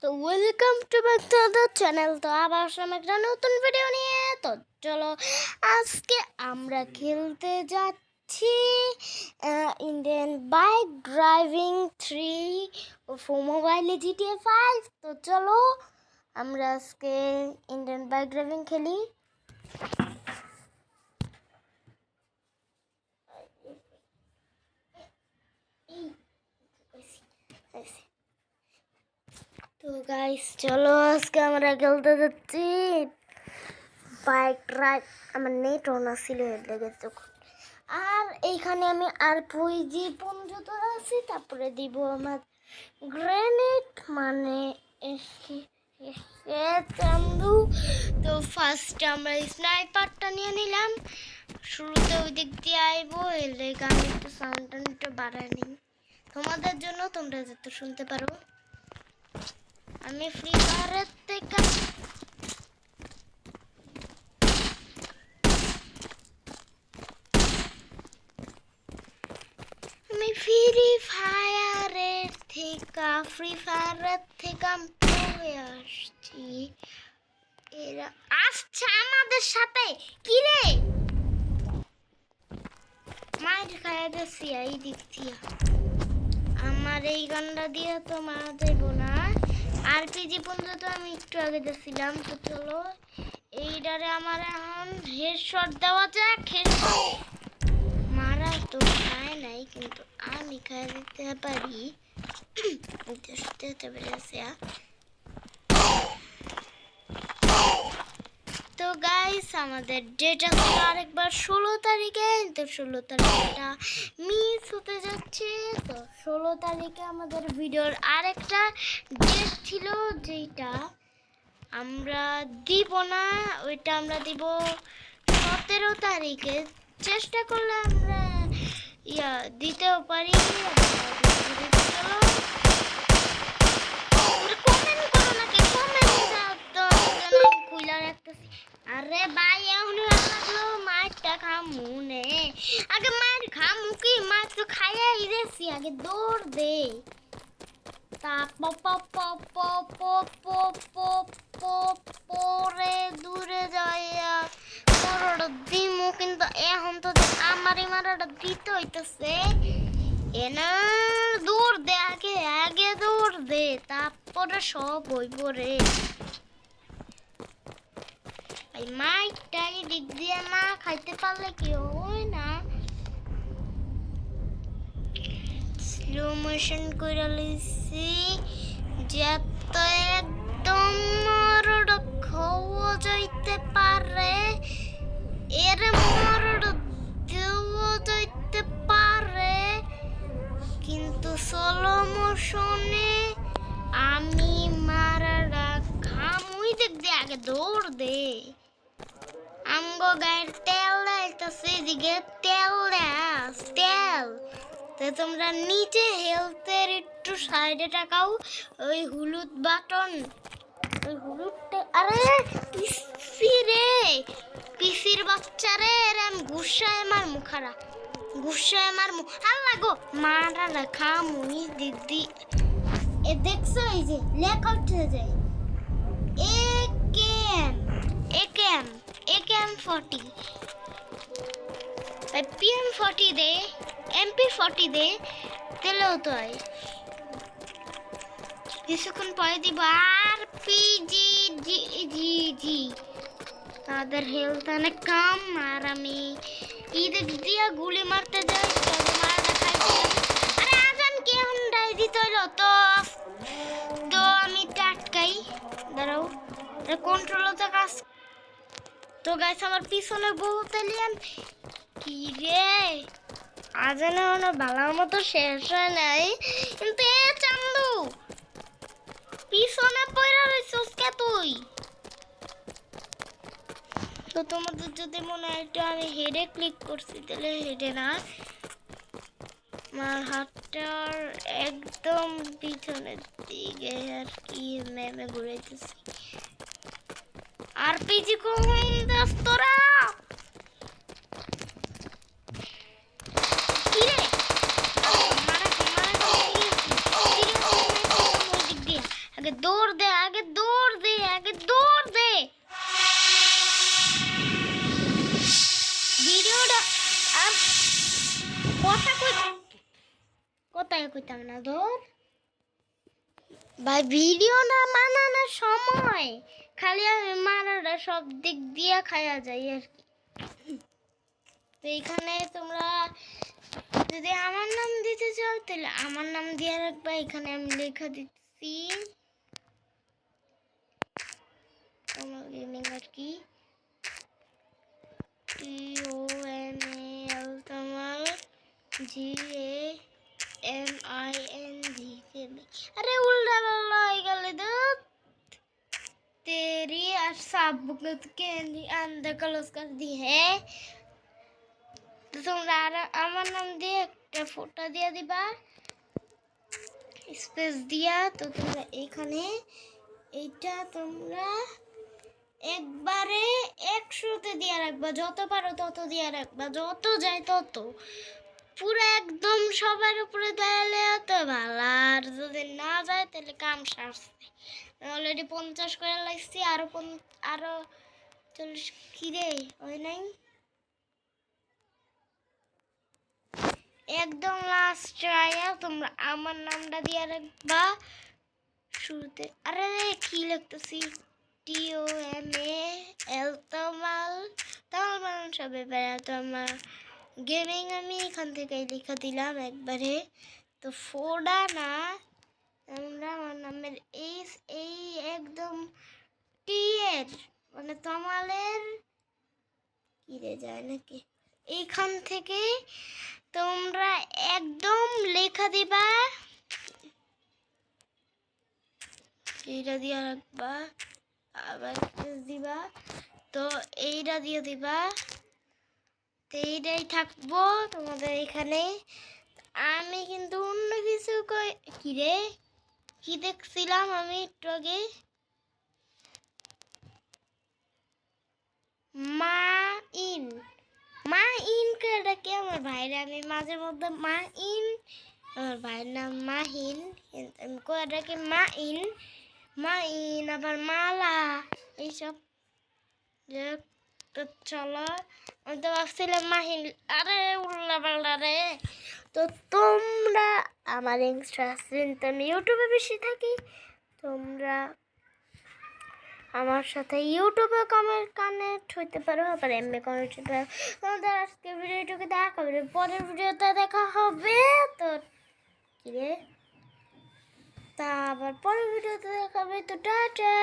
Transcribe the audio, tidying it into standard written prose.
তো welcome to back to the channel. তো আবার আসলাম একটা নতুন ভিডিও নিয়ে। তো চলো আজকে আমরা খেলতে যাচ্ছি ইন্ডিয়ান বাইক ড্রাইভিং 3 ফর মোবাইলে GTA 5। তো চলো আমরা আজকে ইন্ডিয়ান বাইক ড্রাইভিং খেলি। তো গাইস চলো আজকে আমরা খেলতে যাচ্ছি বাইক ড্রাইভ। আমার নেট অন ছিল লেগে তখন। আর এইখানে আমি আর পুইজি পর্যন্ত আছি, তারপরে দিব আমার গ্রেনেড মানে চান্দু। তো ফার্স্ট আমরা স্নাইপারটা নিয়ে নিলাম। শুরুতে ওই দিক দিয়ে আইবো, এর লেগে আমি একটু সাউন্ডটা একটু বাড়াই নিই তোমাদের জন্য, তোমরা যাতে শুনতে পারো। আমি ফ্রি ফায়ারের থেকে ফ্রি ফায়ারের থেকে পড়ে আসছি। এরা আসছে আমাদের সাথে। কি রে মাইর খাইয়া গেছি এই দিক দিয়ে। আমার এই গানটা দিয়ে তো মারা যাইব না। আরপিজি পর্যন্ত আমি একটু আগে যাচ্ছিলাম। তো চলো এইটারে আমার এখন হেডশট দেওয়া যাক। মারা তো খায় নাই, কিন্তু আমি খাই দিতে পারি। তো গাইস আমাদের ডেটা ছিল আরেকবার 16 তারিখে। তো 16 তারিখটা মিস হতে যাচ্ছে। তো 16 তারিখে আমাদের ভিডিওর আরেকটা ডেট ছিল, যেটা আমরা দিব না, ওইটা আমরা দিব 17 তারিখে। চেষ্টা করলে আমরা দিতেও পারি। আরে ভাই এখন লাগলো মাছটা খামু নে। আগে মার খামু কি, মাছ তো খাইয়া দিয়েছি, আগে দৌড় দে। পরে দূরে যাইয়া মারাটা দিমু, কিন্তু এখন তো আমারই মারাটা দিতে হইতেছে। এনা দৌড় দে, আগে আগে দৌড় দে, তারপরে সব হইব রে। এই মাইকটাই দিক দিয়ে না খাইতে পারলে কি হয় না। স্লো মোশন করে লইছি যাতে একদম মরড় খাওয়া যাইতে পারে। এর মরড় দেওয়া যাইতে পারে, কিন্তু স্লো মোশনে আমি মারাটা খামুই। দেখ দে, আগে দৌড় দে। আমগো গায়ের তেল লাইতেছে, এদিকে তেল দেস তেল। তো তোমরা নিচে হেলথের একটু সাইডে টাকাও, ওই হলুদ বাটন, ওই হলুদটা। আরে পিসি রে, পিসির বাচ্চা রে, আমি গুসায় আমার মুখারা, গুসায় আমার মুখ। আল্লাহ গো মারা রাখা মুই দিদি। এ দেখছো এই যে লেখা উঠে যায় AK-40 PM40 দে, MP40 দে, তেলেও তো হয়। কিছুক্ষণ পরে দিব RPG। তাদের হেলথ অনেক কম, আর আমি ঈদের দিয়া গুলি মারতে যাই। আরে আজান কি এখন ডাই দিতে হইলো? তো আমি টাটকাই দাঁড়াও, কন্ট্রোল তো কাজ। তো গাইস আমার পিছনে বহুত এলিয়ান। কি রে আজানে হলো বালার মতো শেষ হয় নাই, কিন্তু এ চান্দু পিছনে পড়া রইছস কে তুই? তো তোমাদের যদি মনে হয় এটা আমি হেডে ক্লিক করছি, তাহলে হেডে না, আমার হাতটার একদম পিছনের দিকে আর কি ম্যামে ঘুরাইতেছি। আরপিজি কোন দাস তোরা? কি রে আগে দৌড় দে, আগে দৌড় দে, আগে দৌড় দে। ভিডিওটা আর কোথায় কইতাম না ধর ভাই, ভিডিও না বানানোর সময় খালি আমি মারাটা সব দিক দিয়ে খাইয়া যাই আর কি। তো এখানে তোমরা যদি আমার নাম দিতে চাও তাহলে আমার নাম দিয়ে রাখবা। এখানে আমি লেখা দিচ্ছি তোমার গেমিং আর কি, TOMAL তোমার GAMING। अरे उल्टा लल्ला गले दो तेरी आज साबुक के अंदर क्लोज कर दी है। তো তোমরা আমার নাম দিয়ে একটা ফটো দিয়ে দিবা স্পেস দিয়া। তো তোমরা এখানে এইটা তোমরা একবারে 100তে দিয়ে রাখবা, যত পারো তত দিয়ে রাখবা, যত যায় তত, পুরো একদম সবার উপরে দেয়ালে তো ভালো। আর যদি না যায় তাহলে কাম সারছে। অলরেডি 50 করে লাগছি, আরো 40 কি রে ওই নাই। একদম লাস্ট আয়া তোমরা আমার নামটা দিয়ে রাখবা শুরুতে। আরে কি লিখতেছি, TOMAL তোমাল তোমাল সবে বেড়া তোমার গেমিং। আমি এখান থেকে লেখা দিলাম একবারে। তো ফোডা না, আমরা আমার নামের এই একদম টি এর মানে তমালের কি রে যায় নাকি, এইখান থেকে তোমরা একদম লেখা দিবা, এইটা দিয়ে রাখবা, আবার দিবা। তো এইটা দিয়ে দিবা, তো এইটাই থাকবো তোমাদের এখানে। আমি কিন্তু অন্য কিছু কি রে কি দেখছিলাম আমি একটু আগে, মা ইন করে ডাকি আমার ভাইরা। আমি মাঝে মধ্যে মা ইন, আমার ভাইয়ের নাম মাহিন, আমি করে ডাকি মা ইন আবার মালা এইসব। তো চলো, আমি তো ভাবছিলাম মাহিন, আরে উল্লা পাল্লা রে। তো তোমরা আমার ইনস্টাগ্রাম, তো আমি ইউটিউবে বেশি থাকি, তোমরা আমার সাথে ইউটিউবে কানেক্ট হইতে পারো, আবার এমনি কানেক্ট হইতে পারো। তোমাদের আজকে ভিডিওটাকে দেখা হবে, পরের ভিডিওতে দেখা হবে। তো কি রে, তা আবার পরের ভিডিওতে দেখা হবে। তো টাটা।